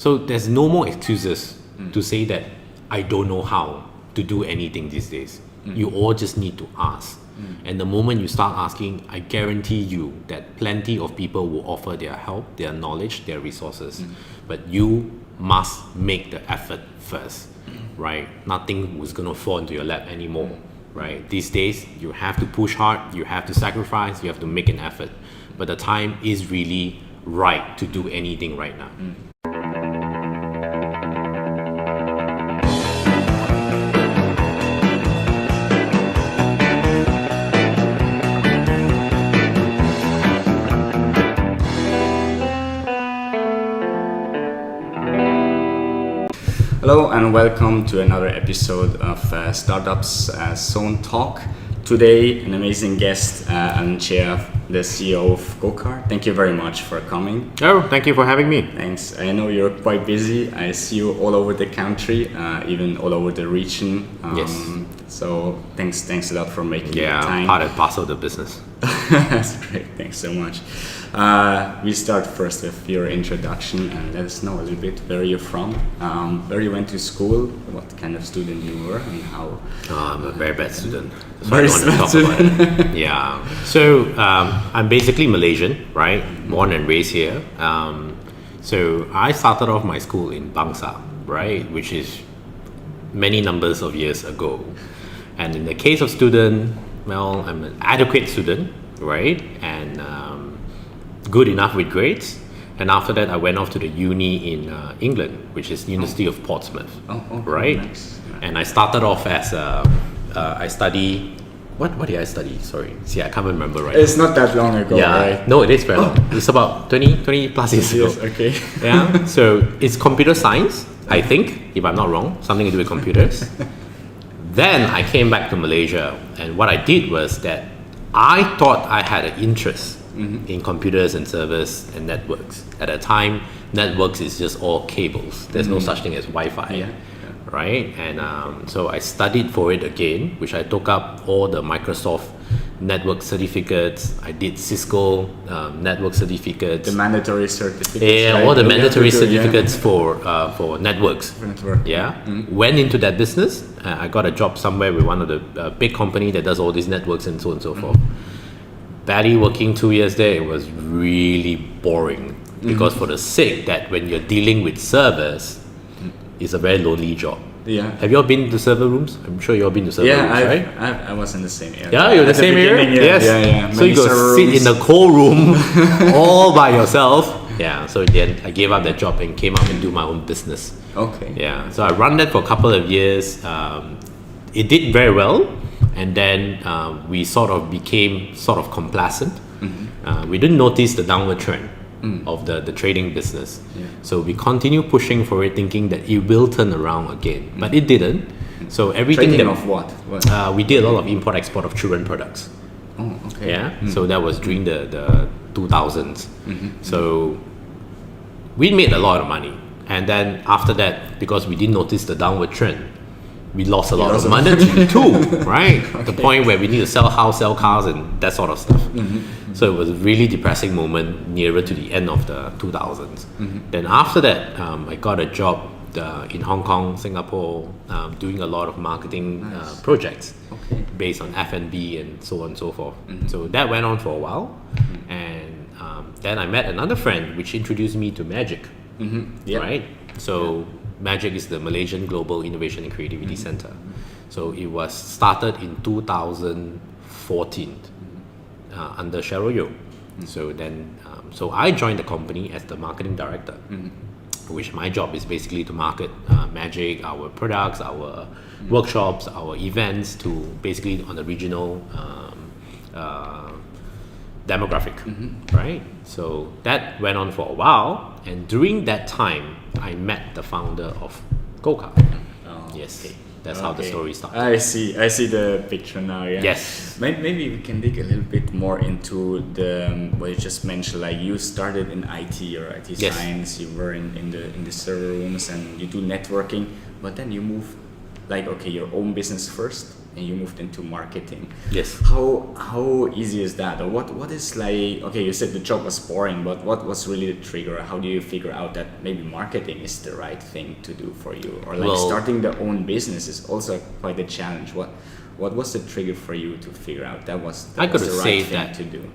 So there's no more excuses to say that I don't know how to do anything these days. You all just need to ask. And the moment you start asking, I guarantee you that plenty of people will offer their help, their knowledge, their resources. But you must make the effort first, right? Nothing was going to fall into your lap anymore, right? These days, you have to push hard, you have to sacrifice, you have to make an effort. But the time is really right to do anything right now. Hello and welcome to another episode of Startups.zone Talk. Today, an amazing guest, Cheah, the CEO of GoCar. Thank you very much for coming. Oh, thank you for having me. Thanks. I know you're quite busy. I see you all over the country, even all over the region. Yes. So thanks a lot for making the time. Yeah, part and parcel of the business. That's great. Thanks so much. We start first with your introduction and let us know a little bit where you're from, where you went to school, what kind of student you were, and how. I'm a very bad student. So very I don't want to talk about it. Yeah. So I'm basically Malaysian, right? Born and raised here. So I started off my school in Bangsa, right, which is many numbers of years ago. And in the case of student, well, I'm an adequate student, right, and good enough with grades. And after that, I went off to the uni in England, which is University of Portsmouth, right? Nice. And I started off as I study. What did I study? Sorry, see, I can't remember right. It's not that long ago, Yeah, right? no, it is very long. It's about 20 plus years ago. Yes, okay. Yeah, so it's computer science, I think, if I'm not wrong, something to do with computers. Then I came back to Malaysia, and what I did was that I thought I had an interest in computers and servers and networks. At that time, networks is just all cables. There's no such thing as Wi-Fi, right? And so I studied for it again, which I took up all the Microsoft network certificates. I did Cisco network certificates. The mandatory certificates. Yeah, right? all the mandatory certificates for networks. Network. Yeah, went into that business. I got a job somewhere with one of the big company that does all these networks and so on and so forth. Barely working 2 years there, it was really boring because for the sake that when you're dealing with servers, it's a very lonely job. Yeah. Have you all been to server rooms? I'm sure you all been to server rooms, right? I was in the same area. Yeah, you're in the same area? Yes. Yeah. So you go sit in the cold room all by yourself. Yeah, so then I gave up that job and came up and do my own business. Okay. Yeah, so I ran that for a couple of years. It did very well, and then we sort of became sort of complacent. We didn't notice the downward trend of the trading business. Yeah. So we continue pushing for it, thinking that it will turn around again, but it didn't. So everything Trading that of what? we did a lot of import-export of children products. Oh, okay. Yeah, so that was during the 2000s. So we made a lot of money, and then after that, because we didn't notice the downward trend, we lost a lot of money too, right? The point where we need to sell house, sell cars, and that sort of stuff. So it was a really depressing moment nearer to the end of the 2000s. Then after that, I got a job in Hong Kong, Singapore, doing a lot of marketing projects based on F&B and so on and so forth. So that went on for a while, and then I met another friend which introduced me to Magic, right? So Magic is the Malaysian Global Innovation and Creativity Center. So it was started in 2014 under Cheryl Yeo. So then, so I joined the company as the marketing director, which my job is basically to market Magic, our products, our workshops, our events to basically on the regional demographic, right? So that went on for a while, and during that time, I met the founder of GoCar. Yes, that's how the story started. I see the picture now. Yeah. Yes. Maybe we can dig a little bit more into the what you just mentioned. Like you started in IT or IT science. You were in the server rooms and you do networking, but then you move, like your own business first. and you moved into marketing. Yes. How easy is that, or what is like? Okay, you said the job was boring, but what was really the trigger? How do you figure out that maybe marketing is the right thing to do for you, or like starting their own business is also quite a challenge? What was the trigger for you to figure out that was the right thing to do?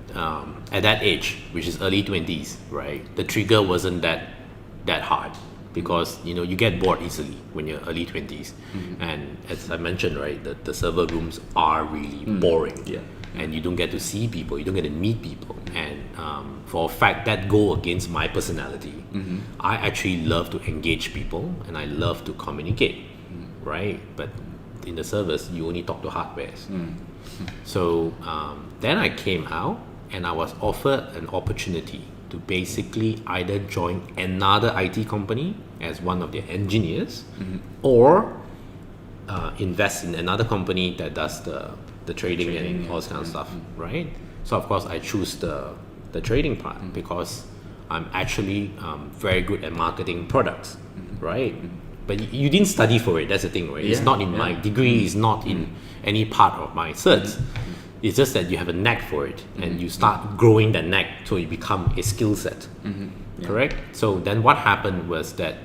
At that age, which is early 20s, right, the trigger wasn't that hard, because you get bored easily when you're early 20s. And as I mentioned, right, the server rooms are really boring. And you don't get to see people, you don't get to meet people, and for a fact that go against my personality. I actually love to engage people and I love to communicate, right? But in the servers you only talk to hardwares. So then I came out and I was offered an opportunity to basically either join another IT company as one of their engineers, or invest in another company that does the trading and all this kind of stuff, right? So of course I choose the trading part because I'm actually very good at marketing products, right? But you didn't study for it, that's the thing, right? It's not in my degree, it's not in any part of my certs. It's just that you have a knack for it, and you start growing that knack so it become a skill set, correct? So then what happened was that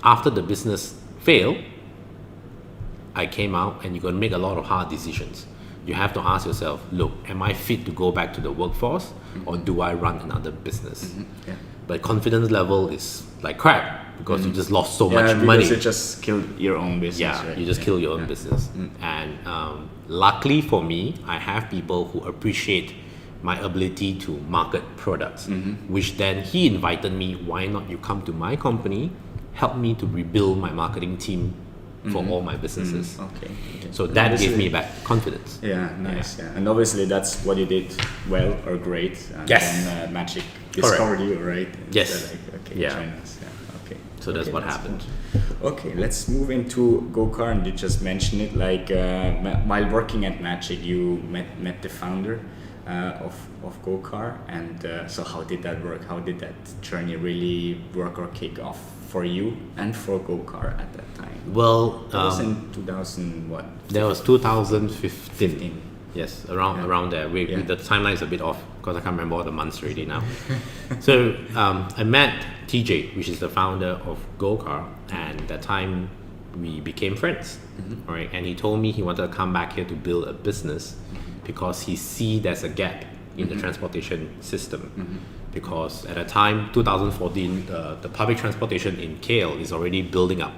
after the business failed, I came out, and you're going to make a lot of hard decisions. You have to ask yourself, look, am I fit to go back to the workforce, or do I run another business? But confidence level is like crap, because you just lost so much money. Because you just killed your own business. Right? You just kill your own business. And luckily for me, I have people who appreciate my ability to market products, which then he invited me, why not you come to my company, help me to rebuild my marketing team for all my businesses. So that gave me back confidence. Nice. And obviously that's what you did well or great. And then Magic discovered you, right? Yes. Join us. So that's what happened. Okay, let's move into GoCar, and you just mentioned it. Like while working at Magic, you met the founder of GoCar, and so how did that work? How did that journey really work or kick off for you and for GoCar at that time? Well, that was in 2000 what? That was 2015. Yes, around there. The timeline is a bit off because I can't remember all the months already now. So I met TJ, which is the founder of GoCar, and that time we became friends. Right? And he told me he wanted to come back here to build a business because he see there's a gap in the transportation system. Because at the time, 2014, the public transportation in KL is already building up,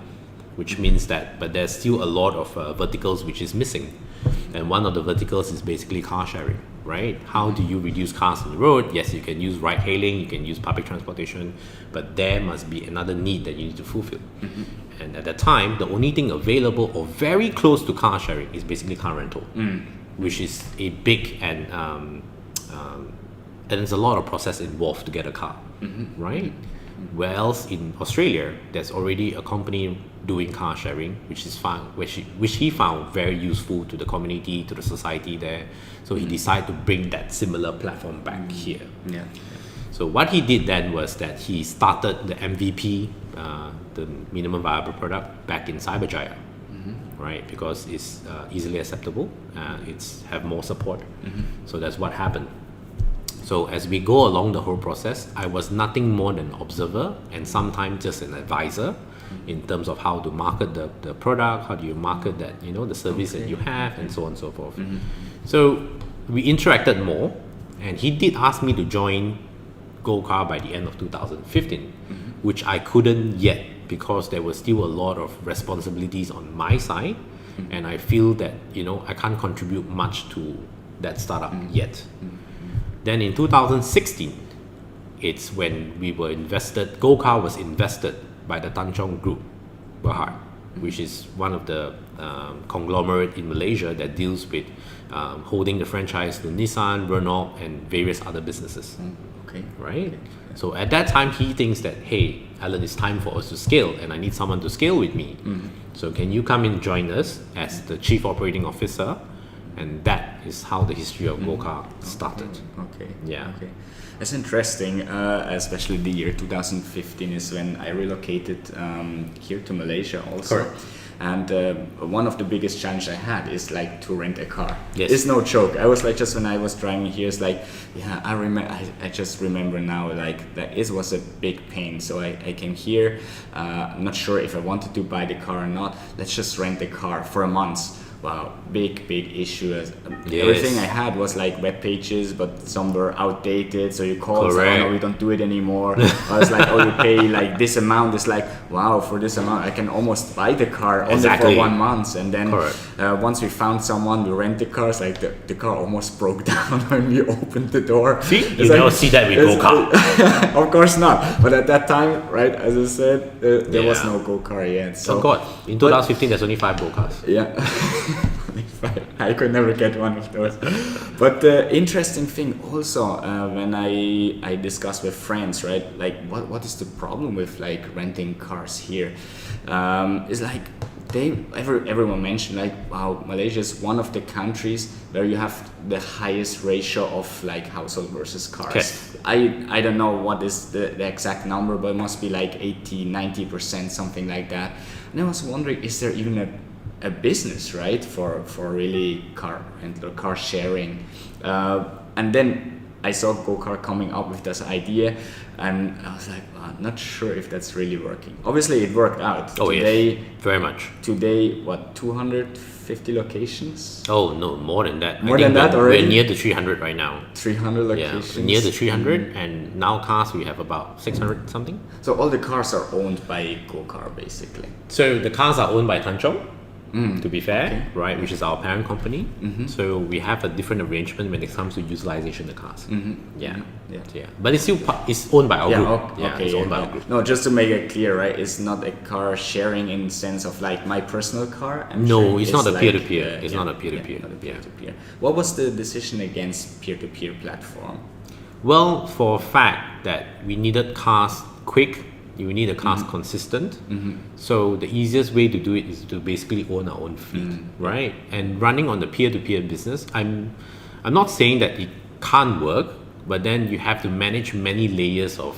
which means that, but there's still a lot of verticals which is missing. And one of the verticals is basically car sharing, right? How do you reduce cars on the road? Yes, you can use ride hailing, you can use public transportation, but there must be another need that you need to fulfill. And at that time, the only thing available or very close to car sharing is basically car rental, which is a big and there's a lot of process involved to get a car, right? Whereas in Australia, there's already a company doing car sharing, which he found very useful to the community, to the society there. So he decided to bring that similar platform back here. So what he did then was that he started the MVP, the minimum viable product, back in Cyberjaya, right? Because it's easily acceptable, it's have more support. So that's what happened. So as we go along the whole process, I was nothing more than an observer and sometimes just an advisor in terms of how to market the product, how do you market that, the service that you have, and so on and so forth. So we interacted more, and he did ask me to join GoCar by the end of 2015, which I couldn't yet because there was still a lot of responsibilities on my side, and I feel that, I can't contribute much to that startup yet. Then in 2016, it's when we were invested, GoCar was invested by the Tanjong Group, Berhad, which is one of the conglomerate in Malaysia that deals with holding the franchise to Nissan, Renault, and various other businesses. Right? So at that time, he thinks that, hey, Alan, it's time for us to scale, and I need someone to scale with me. So can you come and join us as the Chief Operating Officer? And that is how the history of GoCar started. It's interesting, especially the year 2015 is when I relocated here to Malaysia also. And one of the biggest challenge I had is like to rent a car. Yes. It's no joke. I was like, just when I was driving here, it's like, yeah, I just remember now, like that it was a big pain. So I came here, I'm not sure if I wanted to buy the car or not. Let's just rent the car for a month. Wow, big issue. Everything I had was like web pages, but some were outdated. So you call, so, oh, no, we don't do it anymore. I was like, oh, you pay like this amount. It's like, wow, for this amount, I can almost buy the car only for 1 month. And then once we found someone, we rent the car. It's like the car almost broke down when we opened the door. See, you never see that with GoCar. Of course not. But at that time, right, as I said, there was no GoCar yet. So, oh God, in 2015, there's only 5 GoCars. Yeah. I could never get one of those. But the interesting thing also, when I discuss with friends, right, like what is the problem with like renting cars here? It's like everyone mentioned like, wow, Malaysia is one of the countries where you have the highest ratio of like household versus cars. Okay. I don't know what is the exact number, but it must be like 80-90%, something like that. And I was wondering, is there even a business, right, for really car rental, car sharing, and then I saw GoCar coming up with this idea, and I was like, not sure if that's really working. Obviously, it worked out. Oh today, yes, very much. Today, what, 250 locations? Oh no, more than that. More than that already. We're near the 300 right now. 300 locations. Yeah, near the 300, and now cars we have about 600 something. So all the cars are owned by GoCar, basically. So the cars are owned by Tanchong. To be fair, right, which is our parent company. So we have a different arrangement when it comes to utilization of the cars. Yeah. But it's still it's owned by our group. It's owned by our group. No, just to make it clear, right? It's not a car sharing in sense of like my personal car. No, it's not a peer-to-peer. It's not a peer-to-peer. What was the decision against peer-to-peer platform? Well, for a fact that we needed cars quick. You need the cars consistent. So the easiest way to do it is to basically own our own fleet, right? And running on the peer-to-peer business, I'm not saying that it can't work, but then you have to manage many layers of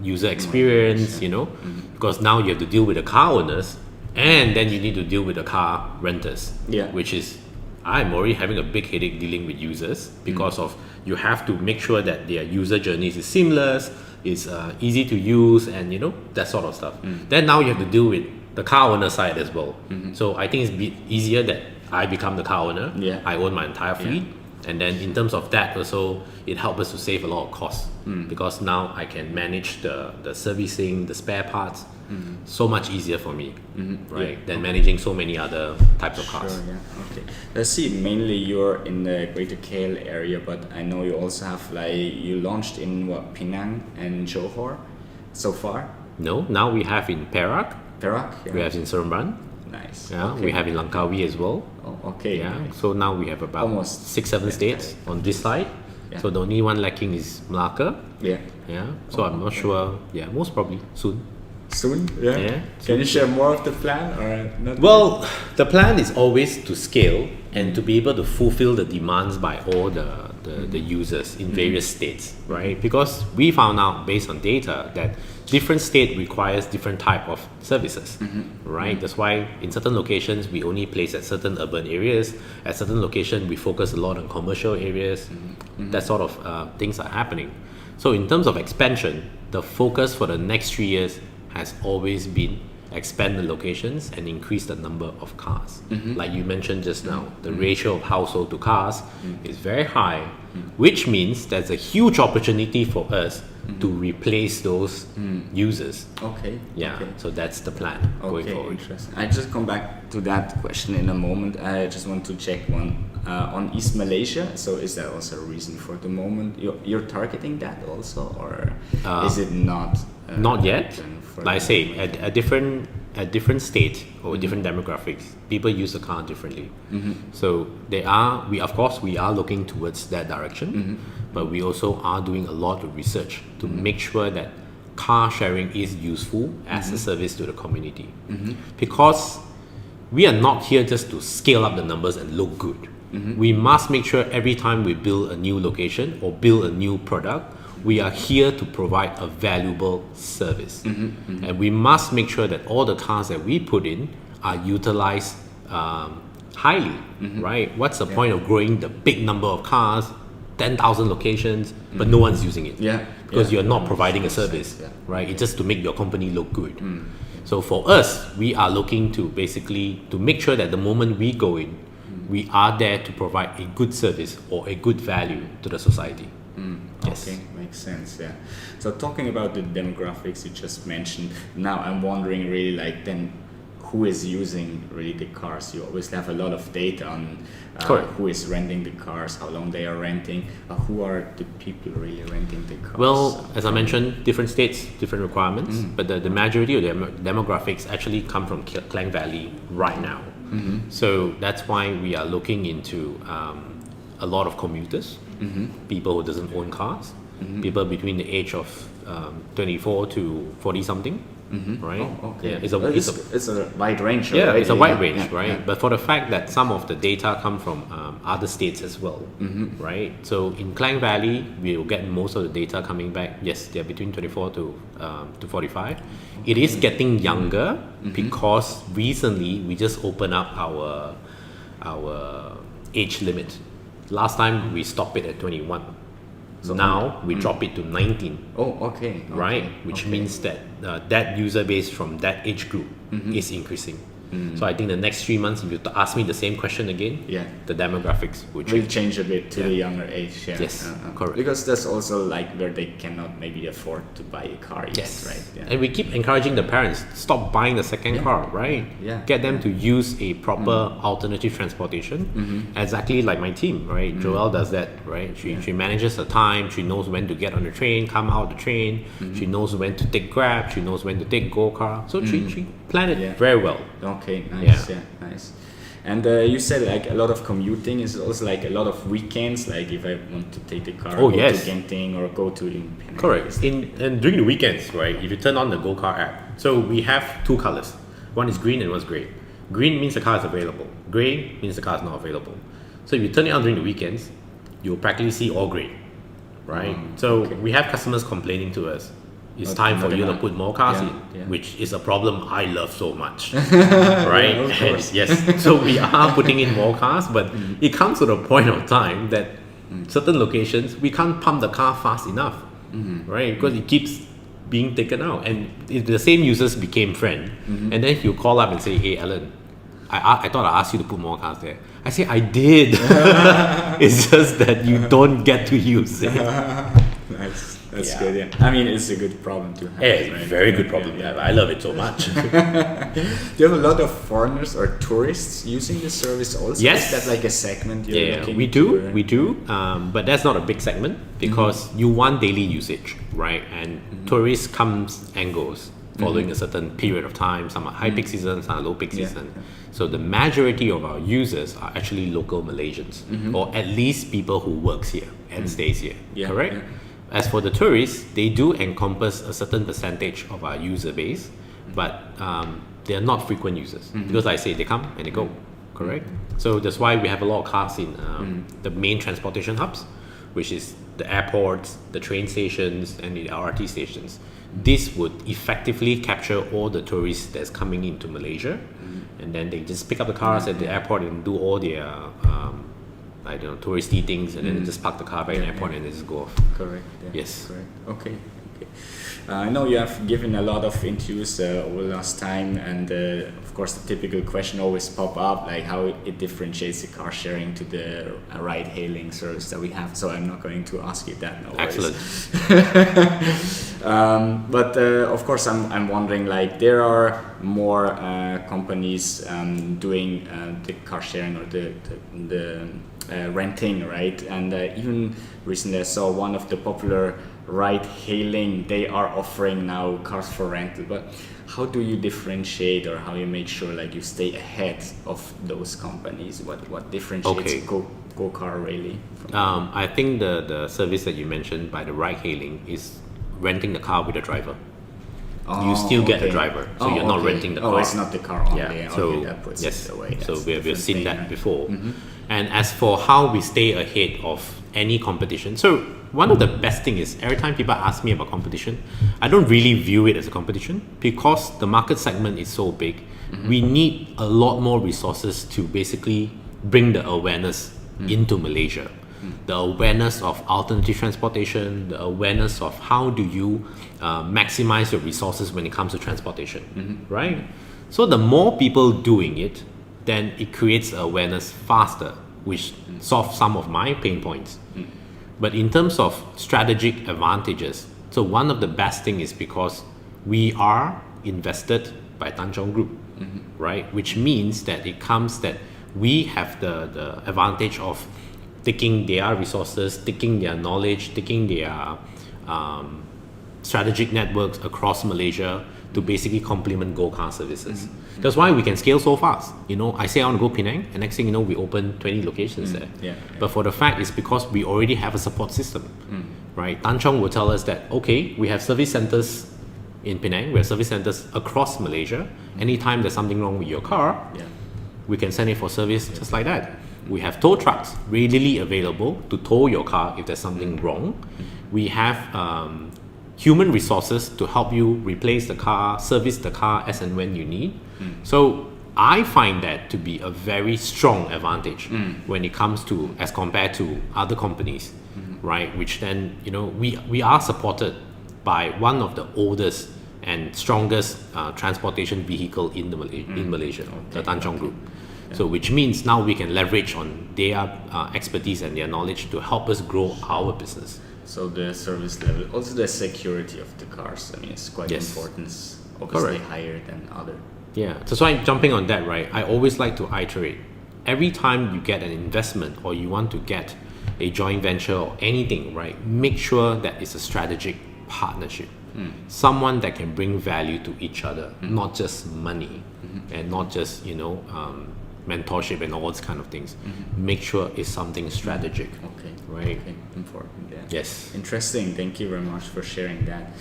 user experience, because now you have to deal with the car owners, and then you need to deal with the car renters, which is I'm already having a big headache dealing with users because of you have to make sure that their user journey is seamless, is easy to use, and that sort of stuff. Then now you have to deal with the car owner side as well. So I think it's easier that I become the car owner. I own my entire fleet, and then in terms of that also it helps us to save a lot of costs because now I can manage the servicing, the spare parts so much easier for me, right, than managing so many other types of cars. Sure, okay. Let's see, mainly you're in the Greater KL area, but I know you also have you launched in Penang and Johor so far? No, now we have in Perak. We have in Seremban. Nice. We have in Langkawi as well. Oh, okay. Nice. So now we have about almost 6-7 states on this side. So the only one lacking is Malacca. So I'm not sure. Most probably soon. Soon? Can you share more of the plan or not? Well, the plan is always to scale and to be able to fulfill the demands by all the users in various states, right? Because we found out based on data that different state requires different type of services, right? That's why in certain locations we only place at certain urban areas. At certain locations we focus a lot on commercial areas. That sort of things are happening. So in terms of expansion, the focus for the next 3 years has always been expand the locations and increase the number of cars. Like you mentioned just now, the ratio of household to cars is very high, which means there's a huge opportunity for us to replace those users. So that's the plan going forward. Interesting. I just come back to that question in a moment. I just want to check one on East Malaysia. So is that also a reason for the moment? You're targeting that also, or is it not? Not yet. Like I say, at different state or different demographics, people use the car differently. So we are looking towards that direction, but we also are doing a lot of research to make sure that car sharing is useful as a service to the community. Because we are not here just to scale up the numbers and look good. We must make sure every time we build a new location or build a new product, We are here to provide a valuable service. And we must make sure that all the cars that we put in are utilized highly, right? What's the point of growing the big number of cars, 10,000 locations, but no one's using it? Because you're not providing a service, right? It's just to make your company look good. So for us, we are looking to basically to make sure that the moment we go in, we are there to provide a good service or a good value to the society. Yes. Okay, makes sense. Yeah. So talking about the demographics you just mentioned, now I'm wondering really like then who is using really the cars? You always have a lot of data on who is renting the cars, how long they are renting, who are the people really renting the cars? Well, as I mentioned, different states, different requirements, but the majority of the demographics actually come from Klang Valley right now. So that's why we are looking into a lot of commuters, people who doesn't own cars, people between the age of 24 to 40 something. Right? Oh, okay. Yeah, it's a wide range. Yeah, right? it's a wide range, right? Yeah. But for the fact that some of the data come from other states as well, right? So in Klang Valley, we will get most of the data coming back. Yes, they're between 24 to 45. It is getting younger because recently we just opened up our age limit. Last time we stopped it at 21. So now we drop it to 19. Oh, okay. Right? Which means that that user base from that age group is increasing. So I think the next 3 months, if you ask me the same question again, the demographics will change a bit to the younger age. Yeah. Yes, correct. Because that's also like where they cannot maybe afford to buy a car yet, right? Yeah. And we keep encouraging the parents, stop buying the second car, right? Yeah. Get them to use a proper alternative transportation. Exactly like my team, right? Joelle does that, right? She manages her time, she knows when to get on the train, come out the train, she knows when to take Grab, she knows when to take GoCar. So she planned it very well. Okay, nice. Yeah, nice. And you said like a lot of commuting is also like a lot of weekends. Like if I want to take the car, go to Genting or go to Penang. Correct. And during the weekends, right? If you turn on the GoCar app, so we have two colors. One is green and one is gray. Green means the car is available. Gray means the car is not available. So if you turn it on during the weekends, you'll practically see all gray, right? We have customers complaining to us. It's time for you to put more cars in, which is a problem I love so much, right? And yes, so we are putting in more cars, but it comes to a point of time that certain locations we can't pump the car fast enough, right? Because it keeps being taken out, and if the same users became friends, and then you call up and say, "Hey, Alan, I thought I asked you to put more cars there." I say, "I did." It's just that you don't get to use it. Nice. That's good, yeah. I mean, it's a good problem to have. Yeah, right? Very good problem to have. I love it so much. Do you have a lot of foreigners or tourists using the service also? Yes. Is that like a segment you're looking we do. But that's not a big segment because you want daily usage, right? And tourists comes and goes following a certain period of time. Some are high peak season, some are low peak season. So the majority of our users are actually local Malaysians, or at least people who works here and stays here, correct? Yeah. As for the tourists, they do encompass a certain percentage of our user base, but they are not frequent users because like I say, they come and they go, correct? So that's why we have a lot of cars in the main transportation hubs, which is the airports, the train stations, and the LRT stations. This would effectively capture all the tourists that's coming into Malaysia, and then they just pick up the cars at the airport and do all their I don't know, touristy things, and then they just park the car back in the airport and they just go off. Correct. Yeah. Yes. Correct. Okay. I know you have given a lot of interviews over the last time, and of course the typical question always pop up, like how it differentiates the car sharing to the ride-hailing service that we have. So I'm not going to ask you that. No Excellent. But of course I'm wondering, like there are more companies doing the car sharing or the renting, right? And even recently I saw one of the popular ride-hailing, they are offering now cars for rental. But how do you differentiate, or how you make sure like you stay ahead of those companies? What differentiates GoCar really? I think the service that you mentioned by the ride-hailing is renting the car with a driver. You still get a driver, so you're not renting the car. Oh, it's not the car only. Yeah, so that puts it away. So we've seen that before. And as for how we stay ahead of any competition. So one of the best thing is every time people ask me about competition, I don't really view it as a competition because the market segment is so big. We need a lot more resources to basically bring the awareness into Malaysia. The awareness of alternative transportation, the awareness of how do you maximize your resources when it comes to transportation, right? So the more people doing it, then it creates awareness faster, which solves some of my pain points. But in terms of strategic advantages, so one of the best thing is because we are invested by Tanjong Group, right? Which means that it comes that we have the advantage of taking their resources, taking their knowledge, taking their strategic networks across Malaysia to basically complement GoCar services. That's why we can scale so fast. You know, I say I want to go Penang, and next thing you know, we open 20 locations there. But for the fact is because we already have a support system, right? Tanjong will tell us that, okay, we have service centers in Penang, we have service centers across Malaysia. Anytime there's something wrong with your car, we can send it for service just like that. We have tow trucks readily available to tow your car if there's something wrong. We have human resources to help you replace the car, service the car as and when you need. So I find that to be a very strong advantage when it comes to, as compared to other companies, right? Which then, you know, we are supported by one of the oldest and strongest transportation vehicle in Malaysia, the Tanjong Group. So which means now we can leverage on their expertise and their knowledge to help us grow our business. So the service level, also the security of the cars, I mean, it's quite important. It's obviously higher than other. Yeah, so I'm jumping on that, right? I always like to iterate. Every time you get an investment or you want to get a joint venture or anything, right? Make sure that it's a strategic partnership. Someone that can bring value to each other, not just money and not just, you know, mentorship and all those kind of things. Make sure it's something strategic. Right? Okay, important. Yeah. Yes. Interesting. Thank you very much for sharing that.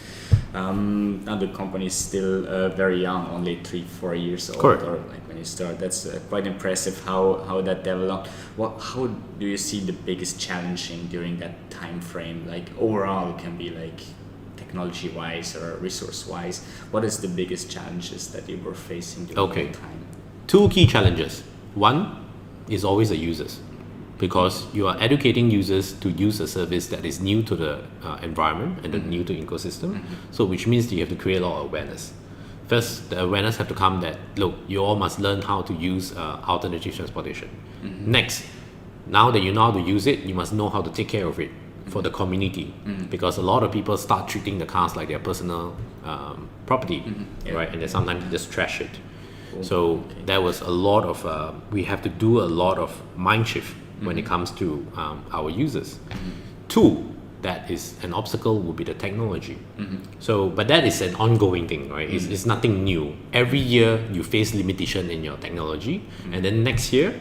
Now the company is still very young, only 3-4 years old. Correct. Or like when you start, that's quite impressive how that developed. How do you see the biggest challenging during that time frame? Like overall, it can be like technology wise or resource wise. What is the biggest challenges that you were facing during that time? 2 key challenges. One is always the users, because you are educating users to use a service that is new to the environment and new to ecosystem. So which means you have to create a lot of awareness. First, the awareness have to come that, look, you all must learn how to use alternative transportation. Next, now that you know how to use it, you must know how to take care of it for the community, because a lot of people start treating the cars like their personal property, right? And then sometimes they just trash it. So there was a lot of, we have to do a lot of mind shift when it comes to our users. 2, that is an obstacle would be the technology. So, but that is an ongoing thing, right? It's nothing new. Every year you face limitation in your technology, and then next year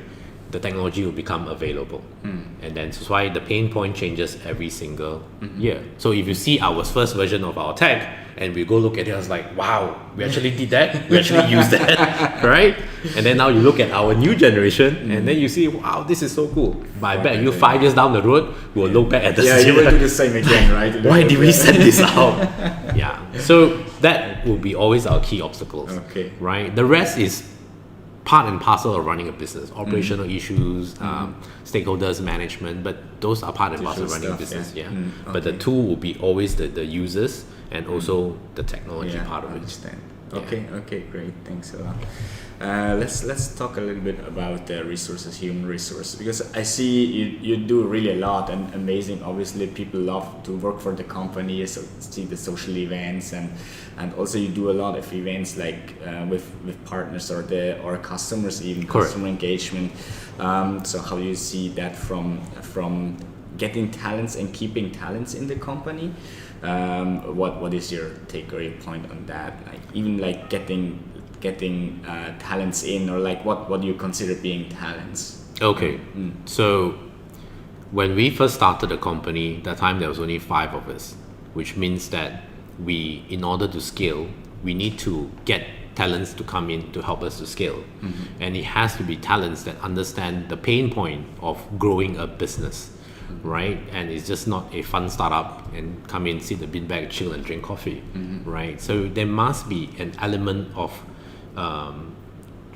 the technology will become available. And then that's why the pain point changes every single year. So if you see our first version of our tech, and we go look at it, I was like, wow, we actually did that, we actually used that, right? And then now you look at our new generation, and then you see, wow, this is so cool. But I bet you 5 years down the road, we'll look back at the you will do the same again, right? Why did we send this out? So that will be always our key obstacles, right? The rest is part and parcel of running a business, operational issues, stakeholders management, but those are part and parcel of running a business. But the 2 will be always the users and also the technology part of it. Understand. Okay, great. Thanks a lot. Let's talk a little bit about the resources, human resources, because I see you do really a lot and amazing. Obviously, people love to work for the company, so see the social events, and also you do a lot of events like with partners or customers, even customer engagement. So how do you see that from getting talents and keeping talents in the company? What is your takeaway point on that? Like even like getting talents in, or like what do you consider being talents? So when we first started the company, that time there was only 5 of us, which means that we, in order to scale, we need to get talents to come in to help us to scale. And it has to be talents that understand the pain point of growing a business, right? And it's just not a fun startup and come in, sit the beanbag, chill and drink coffee, right? So there must be an element of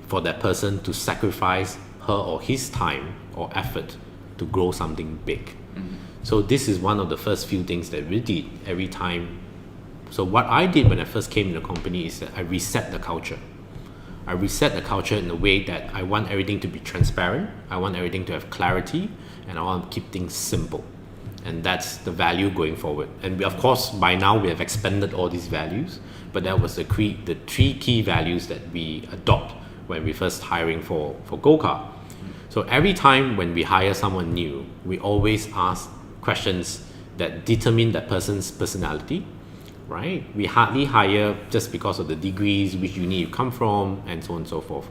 for that person to sacrifice her or his time or effort to grow something big. So this is one of the first few things that we did every time. So what I did when I first came in the company is that I reset the culture. I reset the culture in a way that I want everything to be transparent, I want everything to have clarity, and I want to keep things simple. And that's the value going forward. And we, of course, by now we have expanded all these values, but that was the three key values that we adopt when we first hiring for GoCar. So every time when we hire someone new, we always ask questions that determine that person's personality, right? We hardly hire just because of the degrees, which uni you come from, and so on and so forth.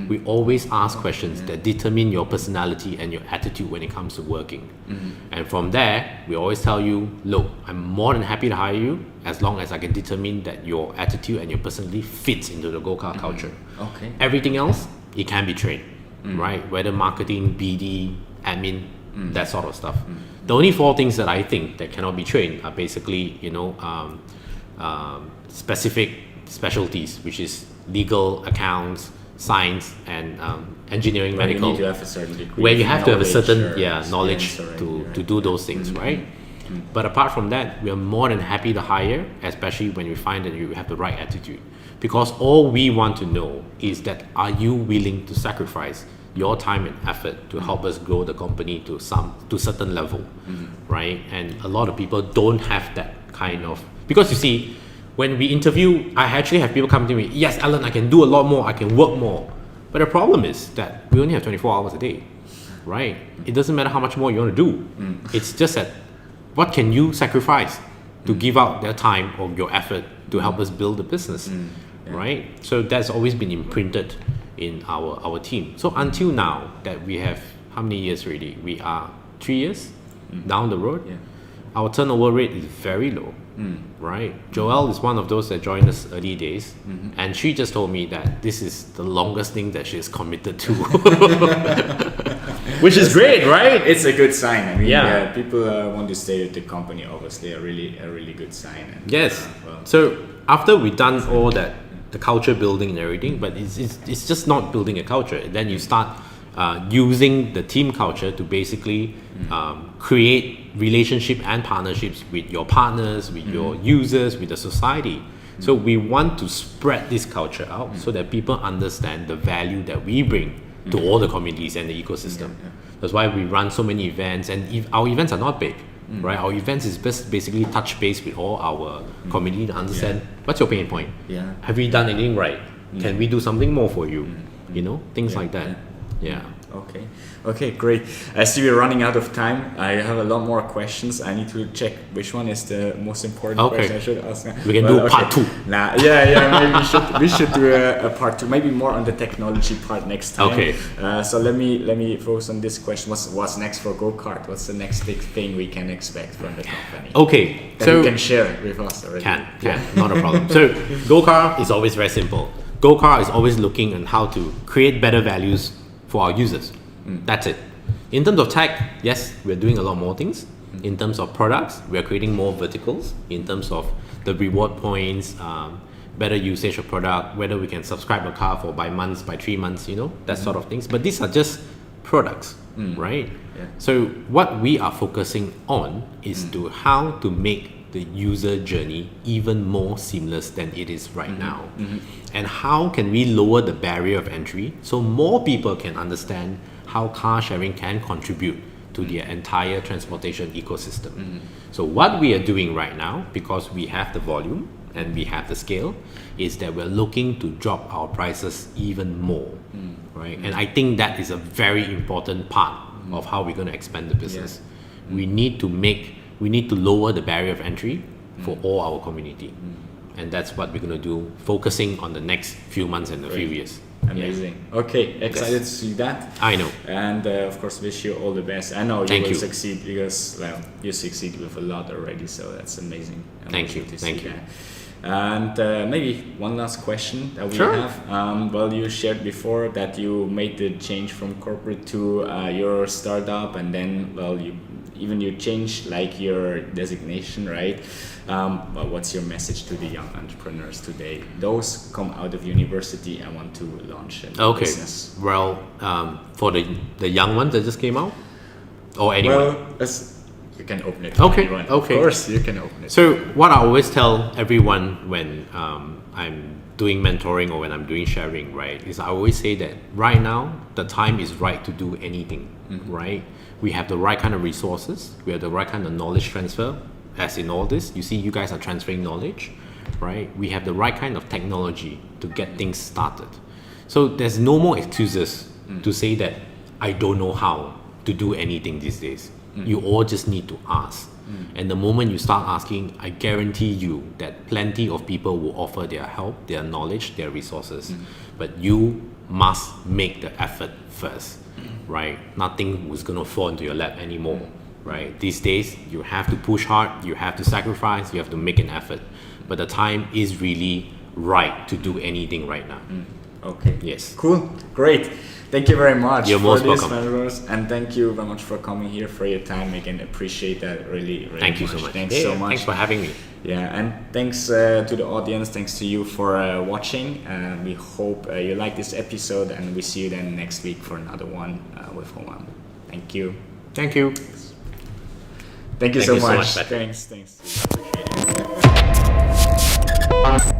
We always ask questions that determine your personality and your attitude when it comes to working. And from there, we always tell you, look, I'm more than happy to hire you as long as I can determine that your attitude and your personality fits into the GoCar culture. Okay. Everything else, it can be trained, right? Whether marketing, BD, admin, that sort of stuff. The only 4 things that I think that cannot be trained are basically, specific specialties, which is legal, accounts, science, and engineering, medical. You need to have a certain degree. Where you have to have a certain experience knowledge already, to do those things, right? But apart from that, we are more than happy to hire, especially when we find that you have the right attitude. Because all we want to know is that are you willing to sacrifice your time and effort to help us grow the company to certain level, right? And a lot of people don't have that kind of, because you see, when we interview, I actually have people come to me, yes, Alan, I can do a lot more, I can work more. But the problem is that we only have 24 hours a day, right? It doesn't matter how much more you want to do. It's just that, what can you sacrifice to give out their time or your effort to help us build the business, right? So that's always been imprinted in our team. So until now that we have, how many years already? We are 3 years down the road. Our turnover rate is very low, right? Joelle is one of those that joined us early days, and she just told me that this is the longest thing that she's committed to. Which is great, right? It's a good sign. I mean, people want to stay with the company, obviously, a really good sign. And, yes. So after we've done all that, the culture building and everything, but it's just not building a culture. Then you start using the team culture to basically create relationship and partnerships with your partners, with your users, with the society. So we want to spread this culture out so that people understand the value that we bring to all the communities and the ecosystem. That's why we run so many events, and our events are not big, right? Our events is basically touch base with all our community to understand what's your pain point. Have we done anything right? Can we do something more for you? Things like that. Okay, great. I see we're running out of time. I have a lot more questions. I need to check which one is the most important question I should ask. We can do part 2. Maybe we should do a part 2. Maybe more on the technology part next time. Okay. So let me focus on this question. What's next for GoCar? What's the next big thing we can expect from the company? Okay. That you can share with us already. Can, not a problem. So GoCar is always very simple. GoCar is always looking on how to create better values for our users. That's it. In terms of tech, yes, we're doing a lot more things. In terms of products, we're creating more verticals. In terms of the reward points, better usage of product, whether we can subscribe a car for by months, by 3 months, that sort of things. But these are just products, right? So what we are focusing on is to how to make the user journey even more seamless than it is right now. And how can we lower the barrier of entry so more people can understand how car sharing can contribute to the entire transportation ecosystem. So what we are doing right now, because we have the volume and we have the scale, is that we're looking to drop our prices even more, right? And I think that is a very important part of how we're going to expand the business. We need to lower the barrier of entry for all our community. And that's what we're going to do, focusing on the next few months and a few years. Amazing. Okay, excited to see that. I know. And of course, wish you all the best. I know you will succeed because, you succeed with a lot already, so that's amazing. Thank you. And maybe one last question that we have. You shared before that you made the change from corporate to your startup, and then, you even you change like your designation, right? But what's your message to the young entrepreneurs today? Those come out of university and want to launch a new business. Well, for the young ones that just came out, or anyone? Well, you can open it to anyone. Of course, you can open it. So what I always tell everyone when I'm doing mentoring or when I'm doing sharing, right, is I always say that right now the time is right to do anything, right? We have the right kind of resources, we have the right kind of knowledge transfer. As in all this, you see, you guys are transferring knowledge, right? We have the right kind of technology to get things started. So there's no more excuses to say that I don't know how to do anything these days. You all just need to ask. And the moment you start asking, I guarantee you that plenty of people will offer their help, their knowledge, their resources. But you must make the effort first, right? Nothing was going to fall into your lap anymore, right? These days, you have to push hard, you have to sacrifice, you have to make an effort. But the time is really right to do anything right now. Okay. Yes. Cool. Great. Thank you very much You're for most this, welcome. Melrose, and thank you very much for coming here, for your time. Again, appreciate that really, really Thank you much. so much. Thanks so much. Thanks for having me. Yeah, and thanks to the audience. Thanks to you for watching. We hope you like this episode, and we see you then next week for another one with Homan. Thank you. Thank you. Thank you so much. Patrick. Thanks. Appreciate it.